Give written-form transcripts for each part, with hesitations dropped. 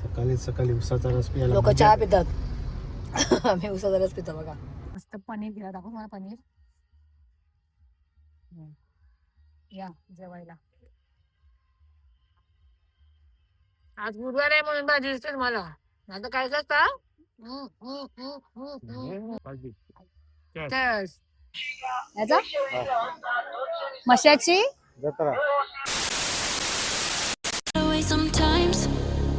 सकाळी सकाळी उसाचा रस प्यायला लोक चहा पितात. आम्ही उसाचा रस पितो बघा. मस्त पनीर घ्या, दाखव मला पनीर. या जेवायला. आज गुरुवार आहे म्हणून भाजी दिसते मला. आता काय असतं? याचा मशाची जत्रा. Sometimes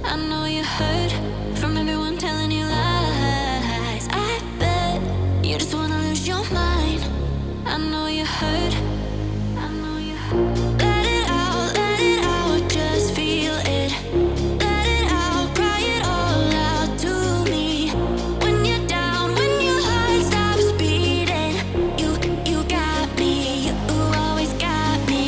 I know you heard from everyone telling you lies. I bet you just wanna lose your mind. I know you heard. I know you heard. Let it out, just feel it. Let it out, cry it all out to me. When you're down, when your heart stops beating, you got me. You always got me.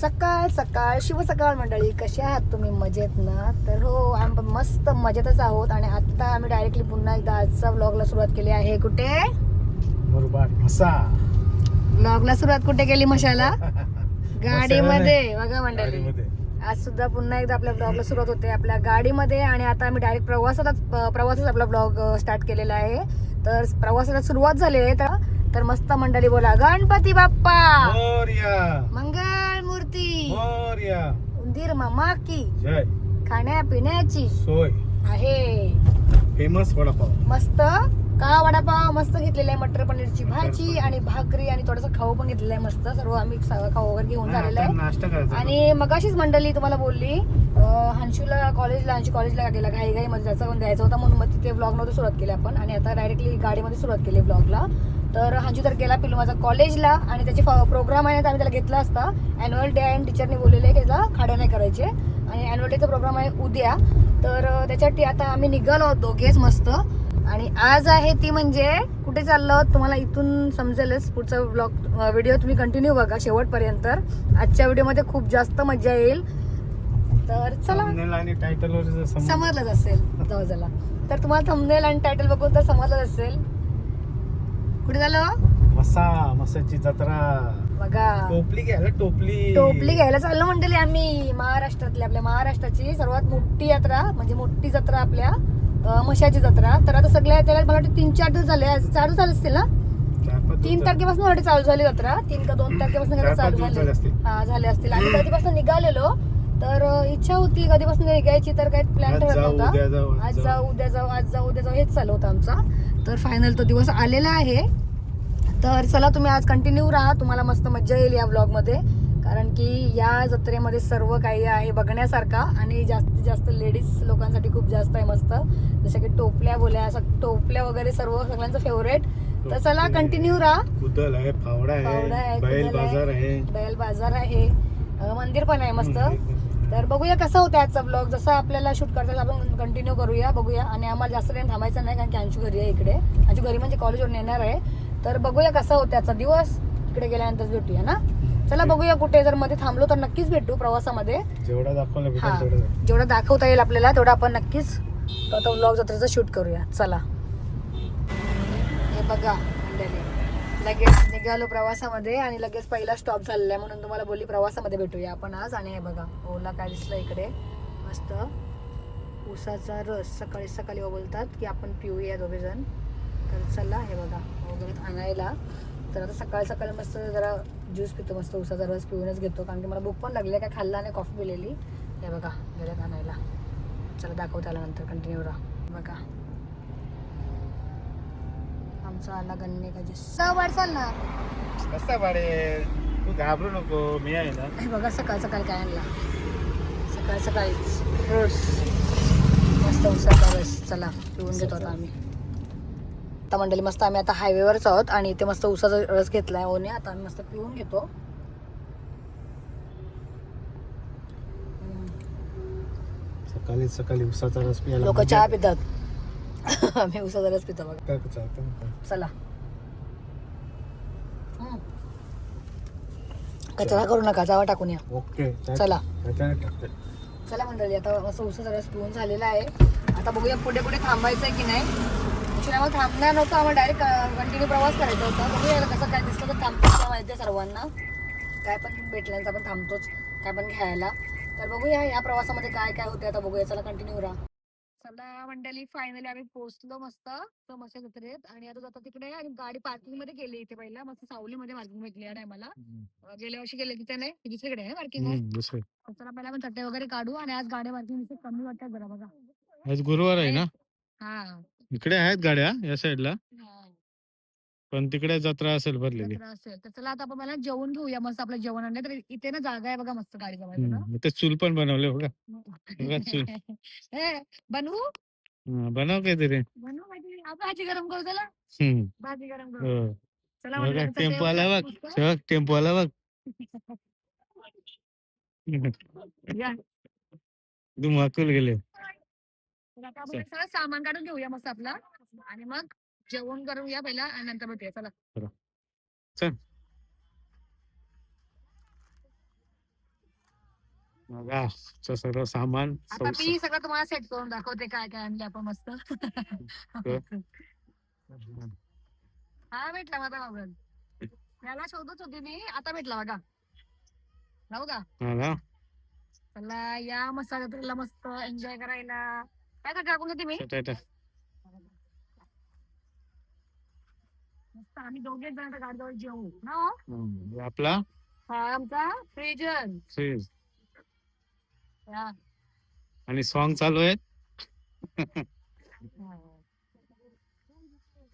सकाळ सकाळ शिव सकाळ मंडळी, कसे आहात तुम्ही? मजेत ना? तर हो, आम्ही मस्त मजेतच आहोत. आणि आता आम्ही डायरेक्टली पुन्हा एकदा आजचा व्लॉगला सुरुवात केली आहे. कुठे बरोबर मसा व्लॉगला सुरुवात कुठे केली? मशाला गाडीमध्ये बघा मंडळी. आज सुद्धा पुन्हा एकदा आपल्या ब्लॉगला सुरुवात होते आपल्या गाडीमध्ये. आणि आता आम्ही डायरेक्ट प्रवासात आपला ब्लॉग स्टार्ट केलेला आहे. तर प्रवासाला सुरुवात झाली आहे. तर मस्त मंडळी बोला, गणपती बाप्पा मोरया, मंगल मूर्ती मोरया, उंदीर मामा की जय. खाण्यापिण्याची सोय आहे. फेमस वडापाव. मस्त का वडापाव मस्त घेतलेला आहे. मटर पनीरची भाजी आणि भाकरी आणि थोडासा खाऊ पण घेतलेला आहे. मस्त सर्व आम्ही खाऊ वगैरे घेऊन झालेला आहे. नाश्ता करायचा. आणि मगाशीच मंडळी तुम्हाला बोलली, हंशूला कॉलेजला गेला घाई मध्ये त्याचा पण द्यायचा होता म्हणून मग तिथे ब्लॉग मध्ये सुरुवात केली आपण. आणि आता डायरेक्टली गाडीमध्ये सुरुवात केली ब्लॉगला. तर हंशू तर गेला पिलू माझा कॉलेजला. आणि त्याचे प्रोग्राम आहे तर आम्ही त्याला घेतला असता. अॅन्युअल डे आहे, टीचरने बोललेले की त्याला खाड्या नाही करायचे. आणि अॅन्युअल डेचा प्रोग्राम आहे उद्या. तर त्याच्यासाठी आता आम्ही निघालो आहोत दोघेच मस्त. आणि आज आहे ती म्हणजे कुठे चाललो तुम्हाला इथून समजेलच. पुढचा व्हिडिओ तुम्ही कंटिन्यू बघा शेवटपर्यंत. आजच्या व्हिडिओमध्ये खूप जास्त मजा येईल. तर चला, आणि टायटल समजलंच असेल जाऊ चला. तर तुम्हाला थंबनेल आणि टायटल बघून तर समजलंच असेल कुठे झालं. मसाची जत्रा बघा, टोपली घ्यायला चाललो मंडळी आम्ही. आपल्या महाराष्ट्राची सर्वात मोठी यात्रा म्हणजे मोठी जत्रा आपल्या मशाची जत्रा. तर आता सगळ्या त्याला मला वाटतं 3-4 दिवस झाले. चालू झाले असतील ना? 3 तारखेपासून वाटते चालू झाली जत्रा. 3 का 2 तारखेपासून चालू झाली. हा झाले असतील. आणि कधीपासून निघालेलो. तर इच्छा होती कधीपासून निघायची. तर काही प्लॅन ठरत नव्हता. आज जाऊ उद्या जाऊ हेच चालू होतं आमचा. तर फायनल तो दिवस आलेला आहे. तर चला तुम्ही आज कंटिन्यू राहा, तुम्हाला मस्त मज्जा येईल या व्लॉग मध्ये. कारण की या जत्रेमध्ये सर्व काही आहे बघण्यासारखा. आणि जास्तीत जास्त लेडीज लोकांसाठी खूप जास्त आहे मस्त. जसं की टोपल्या वगैरे सर्व सगळ्यांचं फेवरेट. तर चला कंटिन्यू राहा. कुदल आहे, फावडा आहे, बैल बाजार आहे, मंदिर पण आहे मस्त. तर बघूया कसं होतं आजचा ब्लॉग. जसं आपल्याला शूट करता आपण कंटिन्यू करूया बघूया. आणि आम्हाला जास्त टाइम थांबायचं नाही कारण की आमची घरी आहे इकडे. आमची घरी म्हणजे कॉलेजवरून येणार आहे. तर बघूया कसा होता आजचा दिवस. इकडे गेल्यानंतर भेटूया ना. चला बघूया. कुठे जर मध्ये थांबलो तर नक्कीच भेटू प्रवासामध्ये. जेवढा दाखवता येईल आपल्याला तेवढा आपण नक्कीच तो ब्लॉग जत्रेचा शूट करूया. चला, हे बघा लगेच निघालो प्रवासामध्ये. आणि लगेच पहिला स्टॉप झालेला आहे म्हणून तुम्हाला बोलली प्रवासामध्ये भेटूया आपण आज. आणि हे बघा ओला काय दिसलं इकडे मस्त ऊसाचा रस. सकाळी सकाळी बोलतात की आपण पिऊया दोघेजण. तर चला हे बघा वगैरे आणायला. तर आता सकाळी सकाळी मस्त जरा ज्यूस पितो, मस्त ऊसाचा रस पिऊनच घेतो कारण की मला भूक पण लागली. काय खाल्ला नाही, कॉफी पिलेली. हे बघा गेल्यात आणायला. चला दाखवते आल्यानंतर कंटिन्यू राहा. बघा आमचा आला गन्ने का ज्यूस. 6 वाढसाल ना कसा पाडे, तू घाबरू नको, मी आहे ना. हे बघा सकाळ सकाळी काय आणला. सकाळीच फ्रुट्स मस्त ऊसाचा रस. चला पिऊन घेतो आता आम्ही. आता मंडळी मस्त आम्ही आता हायवेवरच आहोत. आणि इथे मस्त ऊसाचा रस घेतलाय ओने. आता आम्ही मस्त पिऊन घेतो. सकाळी सकाळी उसाचा रस प्यायला लोक मजा चहा येते. पितात आम्ही उसाचा रस पितो बघा. काय चालतं? चला कचरा करू नका, जावा टाकून या. ओके चला. त्याच्याने टाकते. चला मंडळी, आता मस्त उसाचा रस पिऊन झालेला आहे. आता बघूया पुढे पुढे थांबायचं आहे की नाही. ऍक्च्युली आम्हाला थांबणार नव्हतं, आम्हाला डायरेक्ट कंटिन्यू प्रवास करायचा होता. बघूया कसं काय दिसलं तर थांबतो, माहिती आहे सर्वांना. काय पण भेटल्यानंतर आपण थांबतोच काय पण घ्यायला. तर बघूया या प्रवासामध्ये काय काय होते आता बघूया. चला कंटिन्यू राहा. चला मंडळी, फायनली आम्ही पोहोचलो मस्त मस्त जत्रेत. आणि आता जाता तिकडे आणि गाडी पार्किंग मध्ये गेली. इथे पहिला मस्त सावलीमध्ये पार्किंग भेटली या टायमाला. गेल्या वर्षी गेले तिथे नाही, दुसरीकडे आहे पार्किंग. चला पहिला आपण चट्टे वगैरे काढू. आणि आज गाड्या पार्किंग कमी वाटतात जरा बघा. आज गुरुवार आहे ना, हा इकडे आहेत गाड्या या साईडला, पण तिकडे जत्रा असेल भरलेली. जत्रा असेल तर चला आता आपण मला जेवण घेऊया मस्त. आपलं जेवण आणलं तर इथे ना जागा आहे बघा मस्त गाडी जवळ. ते चूल पण बनवले बघा. बघा चूल. बनवू बनव काहीतरी. बनवू माहिती भाजी गरम करू. चला भाजी गरम करू. हो. चला बघा म्हटलं टेम्पो आला बघ. बघ टेम्पो आला बघ. या. धुमाकूल गेले. तर आता आपण सगळं सामान काढून घेऊया मस्त आपला. आणि मग जेवण करूया पहिला आणि नंतर भेटूया. चला चल. बघा सर्व सामान आता मी सगळं तुम्हाला सेट करून दाखवते काय काय आणले आपण मस्त. हा भेटला माझा मोबाईल. त्याला शोधत होती मी, आता भेटला बघा. जाऊ का? चला या मस्त जत्रेला मस्त एन्जॉय करायला. काय काय टाकून देते मी मस्त. आम्ही दोघेच जण गाडीजवळ जेवू ना हो? आपला हा आमचा फ्रीजन. फ्रीज. आणि सॉन्ग चालू आहेत.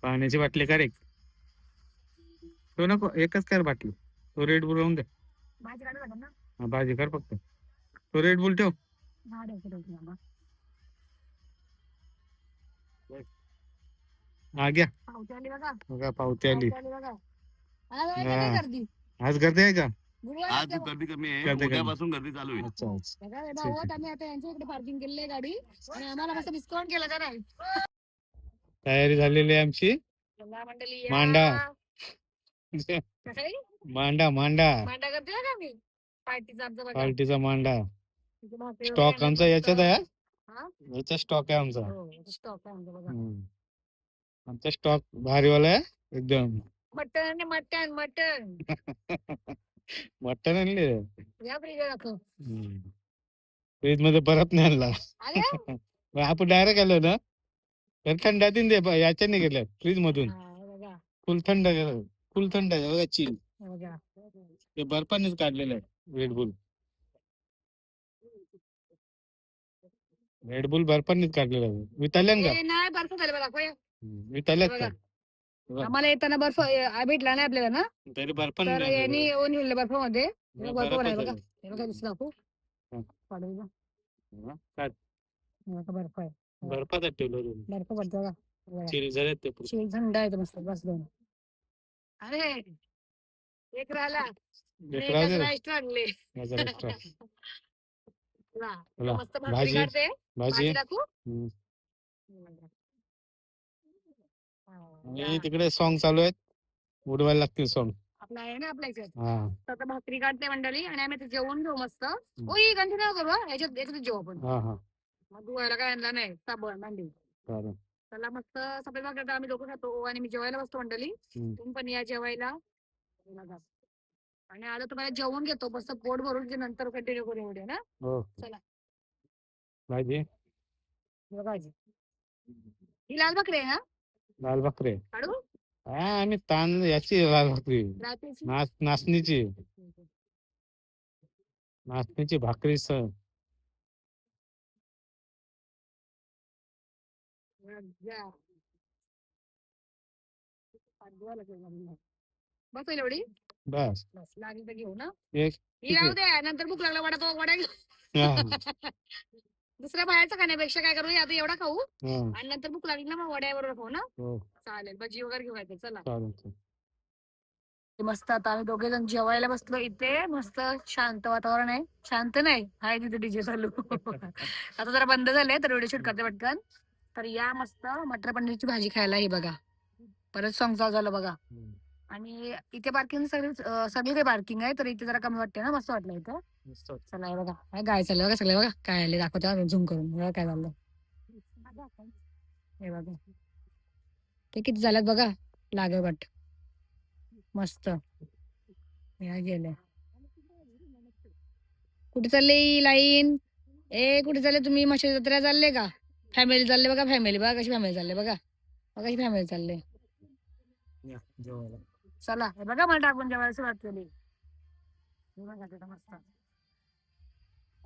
पाण्याची बाटली का रे? तो नको, एकच कर बाटली. तो रेड बुल राहून दे. भाजी काढू लागेल ना. हा, भाजी कर फक्त. तो रेड बुल ठेव. हा घ्या. पावती आली बघा. बघा पावती आली. गर्दी आज गर्दी आहे का? आज गर्दी कमी आहे, उद्यापासून गर्दी चालू आहे. अच्छा. आम्ही आता यांच्या इकडे पार्किंग केलेली आहे गाडी. आणि आम्हाला मस्त डिस्काउंट केला का नाही. तयारी झालेली आहे आमची. मंडळी मांडा. मांडा मांडा मांडा करते का मी पार्टीचा आमचा बघा. पार्टीचा मांडा. भाकरी स्टॉक वगैरे आमचा याच्यात आहे. हा? याचा स्टॉक आहे आमचा. हो, स्टॉक आहे आमचा बघा. आमचा स्टॉक भारीवाला आहे एकदम. मटन आणि मटन मटन मटन आणले. या फ्रीज दाखव. फ्रीज मध्ये परत नाही आणला. अरे आपण डायरेक्ट आलो ना, तर थंड दे याच्याने गेल्या फ्रीज मधून. बघा फुल थंड गेलं. फुल थंड आहे बघा. चिल बघा. ते बर्फानेच काढलेलं आहे. रेडबुल बर्फानेच काढलेलं आहे. विताल्यान का? नाही बर्फ झालं बघा. विताल्यात का? आम्हाला येताना बर्फ भेटला नाही आपल्याला ना, तरी बर्फाने तर यांनी येऊन ठेवलं बर्फ मध्ये. बर्फ बर्फाचं आहे बघा. आहे. हे बघा दिसलं दाखवू. पाडू बघा. बर्फ आहे. बर्फात ठेवलं. बर्फ पडतो बघा. चिल झाले ते पुढे. शिल थंड आहे मस्त. बस दोन. अरे एक राहिला. एक्स्ट्रा आणले. मस्त भाकरी काढते. भाजी दाखवू. आणि तिकडे सॉन्ग चालू आहेत. उडवायला लागतील सॉन्ग. आपला आहे ना आपल्या इथे. तर भाकरी काढते मंडळी आणि आम्ही जेवण घेऊ मस्त. ओही कंटिन्यू करू याच्यात जेवू आपण. धुवायला काय आणला नाही. साबण मांडी. त्याला मस्त सफेद भाकरी आम्ही लोक खातो. आणि मी जेवायला बसतो मंडळी. तुम्ही पण या जेवायला. आणि आता तुम्हाला जेवण घेतो मस्त पोट भरून. नंतर कंटिन्यू करू एवढे ना. चला भाजी. भाजी ही लाल भाकरी आहे ना. लाल भाकरी काढू. आम्ही ताण याची लाल भाकरी. नाचणीची भाकरी सर. बस एवढी. बस लागली तर घेऊ ना. एक राहू द्या. नंतर भूक लागला वडा घेऊ. दुसऱ्या बाहेरचं खाण्यापेक्षा काय करू आता एवढा खाऊ. आणि नंतर भूक लागली ना मग वड्याबरोबर खाऊ ना. चालेल. भजी वगैरे घेऊ. चला ते मस्त आता आम्ही दोघे जण जेवायला बसलो इथे. मस्त शांत वातावरण आहे. शांत नाही, हाय तिथे डीजे चालू. आता जरा बंद झाले तर व्हिडिओ शूट करते पटकन. तर या मस्त मटर पनीरची भाजी खायला. ही बघा, परत सॉंग चालू झालं बघा. आणि इथे पार्किंग सगळीकडे पार्किंग आहे, तर इथे जरा कमी वाटते ना. मस्त वाटलं इथं. चला हे बघा, काय गाय चाललं बघा, सगळे बघा काय आले दाखवते झूम करून. बघा काय झालं हे बघा. ते किती झाल्यात बघा लागोपाठ. मस्त या गेले. कुठे चालले लाईन? कुठे चालले तुम्ही? म्हशी जत्रा चालले का? फॅमिली चालले बघा. फॅमिली बघा कशी फॅमिली चालले बघा. बघा कशी फॅमिली चालले. चला हे बघा, मला टाकून जेवायला सुरुवात केली.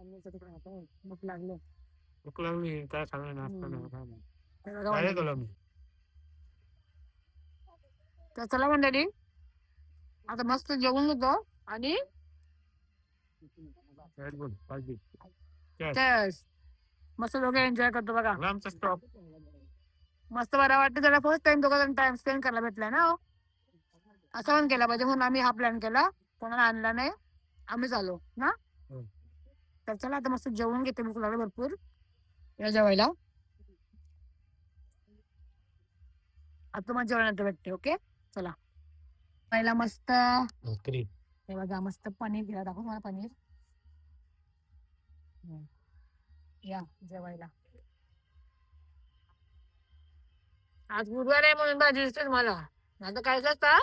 मस्त भूक लागले. भूक लागली काय खाल्लं नाश्ता नाही खाल्ला. हे बघा काय मंडळी. केलं मी? तर चला मंडळी, आता मस्त जेवून घेतो आणि Red Bull, पार्टी. Cheers. मस्त दोघे एन्जॉय करतो बघा. आमचा स्टॉप. मस्त बरं वाटतं. जरा फर्स्ट टाइम दोघा जण टाइम स्पेंड करायला भेटलाय ना. असं पण केला पाहिजे म्हणून आम्ही हा प्लॅन केला. कोणाला आणला नाही, आम्हीच आलो ना. तर चला आता मस्त जेवून घेते. भूक लागली भरपूर. या जेवायला आता मग जेवणानंतर भेटते. ओके चला. पहिला मस्त भाकरी. हे बघा, मस्त पनीर घ्या. दाखव मला पनीर. या जेवायला. आज गुरुवार आहे म्हणून भाजी दिसते मला. आता काय असता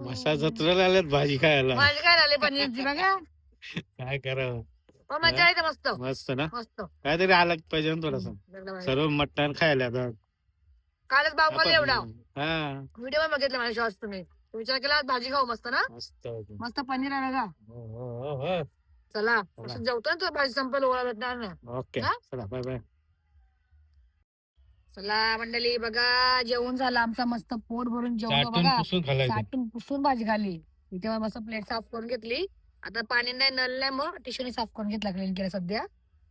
मसा जत्रेला आल्यात भाजी खायला. भाजी काय झाली पनीरची बघा. काय करावं. पण मजा येते मस्त मस्त ना. मस्त. काहीतरी आलं पाहिजे ना थोडस. एकदम भारी. सर्व मटण खायला आता. कालच भाव खाली एवढा हा व्हिडिओ पण बघितला माझ्या शॉर्ट्स. तुम्ही विचार केला भाजी खाऊ मस्त ना. मस्त. मस्त पनीर आहे बघा. हो. चला मस्त जेवतो ना. तो भाजी संपेल ओळा भेटणार ना. ओके हा? चला बाय बाय. चला मंडळी बघा, जेवण झालं आमचा. मस्त पोट भरून जेवलो बघा. पुसून खालायचं. साठून पुसून भाजी खाली. इथे मस्त प्लेट साफ करून घेतली. आता पाणी नाही, नळ नाही, मग टिश्यूने साफ करून घेतला. क्लीन केलं सध्या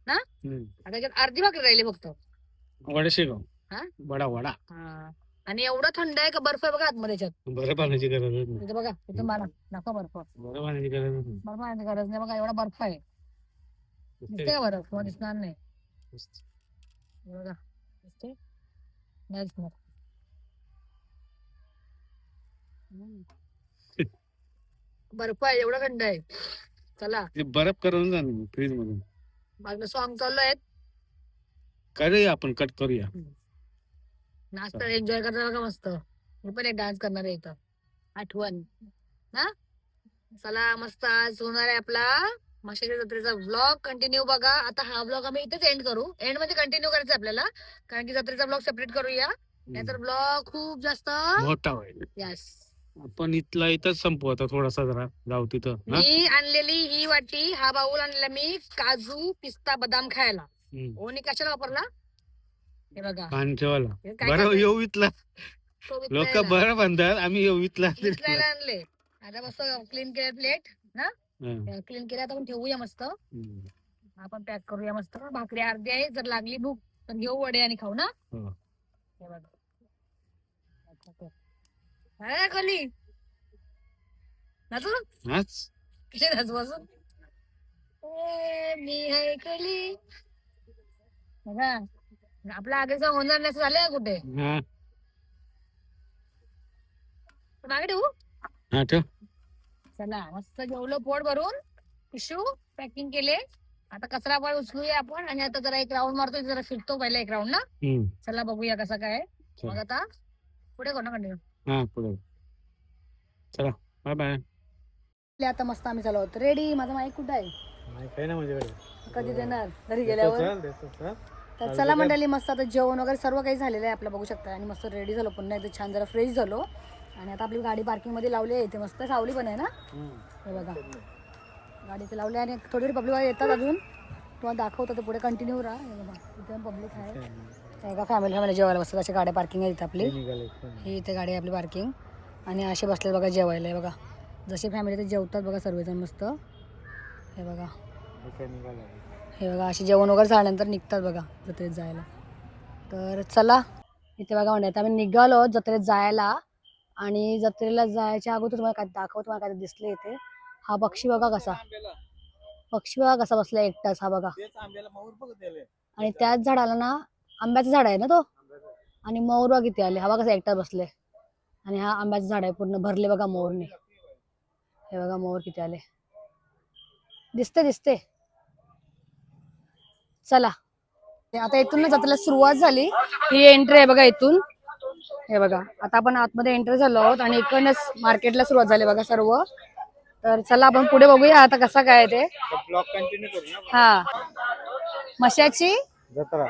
ना. आता त्याच्यात अर्धी भाकरी राहिली फक्त. वडा शिकव. हा? वडा. हा. आणि एवढं थंड आहे का बर्फ आहे बघा आतमध्ये त्याच्यात. बरं पाण्याची गरज नाही. इथे बघा, इथे मला दाखवा बर्फ. बरं पाण्याची गरज नाही. बर्फ आहे गरज नाही बघा. एवढा बर्फ आहे. दिसते का बरं? किंवा दिसणार नाही. हे बघा दिसते नाही दिसणार. बर्फ आहे, एवढा थंड आहे. चला ते बर्फ करून जा फ्रीज मधून. माझं सॉंग चालू आहेत. करूया आपण कट करूया. नाश्ता एन्जॉय करता बघा मस्त. मी पण एक डान्स करणार आहे इथं. आठवण ना. चला मस्त आज होणार आहे आपला म्हशीच्या जत्रेचा व्लॉग. कंटिन्यू बघा. आता हा व्लॉग आम्ही इथेच एंड करू. एंड मध्ये कंटिन्यू करायचं आपल्याला, कारण की जत्रेचा व्लॉग सेपरेट करूया. नाहीतर व्लॉग खूप जास्त मोठा होईल. यस. आपण इथंच संपू आता. थोडासा जरा जाऊ तिथं. मी आणलेली ही वाटी, हा बाऊल आणलेला मी काजू पिस्ता बदाम खायला. ओनी कशाला वापरला हे बघा. पाणी ठेवायला. हे काय बरं काय येऊ इथला. तो लोक वितळायला. बरं म्हणतात, आम्ही येऊ इथला. वितळायला आणले. आता मस्त क्लीन केलं प्लेट ना. क्लीन केलं आता आपण ठेवूया मस्त. आपण पॅक करूया मस्त. भाकरी अर्धी आहे, जर लागली भूक तर घेऊ वडे आणि खाऊ ना. हो. हे बघा आहे खाली नाचू हाच. कसे नाचू बसून. मी आहे खाली बघा. आपल्या आगेचा होणार नाही असं झालंय कुठे. हा मागे ठेवू. हा ठेव. चला मस्त जेवलो पोट भरून. टिश्यू पॅकिंग केले. आता कचरा पण उचलूया आपण. आणि आता जरा एक राऊंड मारतोय, जरा फिरतो पहिला एक राऊंड ना. चला बघूया कसं काय. मग आता पुढे कोण कंटिन्यू. हा पुढे. चला बाय बाय. आता मस्त आम्ही चालू होतो रेडी. माझा माईक कुठं आहे? काय ना माझ्याकडे. कधी देणार घरी गेल्यावर. तर चला मंडळी मस्त आता जेवण वगैरे सर्व काही झालेलं आहे आपलं बघू शकता. आणि मस्त रेडी झालो पुन्हा इथे छान जरा फ्रेश झालो. आणि आता आपली गाडी पार्किंग मध्ये लावली आहे. इथे मस्त सावली पण आहे ना. हे बघा गाडी इथे लावली. आणि थोडी पब्लिक येतात अजून. तुम्हाला दाखवतो ते पुढे कंटिन्यू राहा. हे बघा इथे पब्लिक आहे. एका फॅमिली जेवायला बसतात. अशा गाड्या पार्किंग आहे इथे आपली. ही इथे गाडी आहे आपली पार्किंग. आणि असे बसले बघा जेवायला. हे बघा जशी फॅमिली ते जेवतात बघा सर्वजण मस्त. हे बघा हे बघा असे जेवण वगैरे झाल्यानंतर निघतात बघा जत्रेत जायला. तर चला इथे बघा म्हणजे आम्ही निघालो जत्रेत जायला. आणि जत्रेला जायच्या अगोदर तुम्हाला काय दाखवतो, तुम्हाला काय दिसले इथे. हा पक्षी बघा कसा, पक्षी बघा कसा बसला एकटाच, हा बघा. आणि त्याच झाडाला ना आंब्याचं झाड आहे ना तो, आणि मोर बघा किती आले, हा बघा कसा एकटा बसले. आणि हा आंब्याचं झाड आहे पूर्ण भरले बघा मोरने. हे बघा मोर किती आले, दिसते. चला आता इथून ना जत्रेला सुरुवात झाली. ही एंट्री आहे बघा इथून. हे बघा आता आपण आतमध्ये एंटर झालो आहोत आणि इकडनंच मार्केटला सुरुवात झाली बघा सर्व. तर चला आपण पुढे बघूया आता कसा काय ते. ब्लॉग कंटिन्यू करू ना. हा, मशाची जत्रा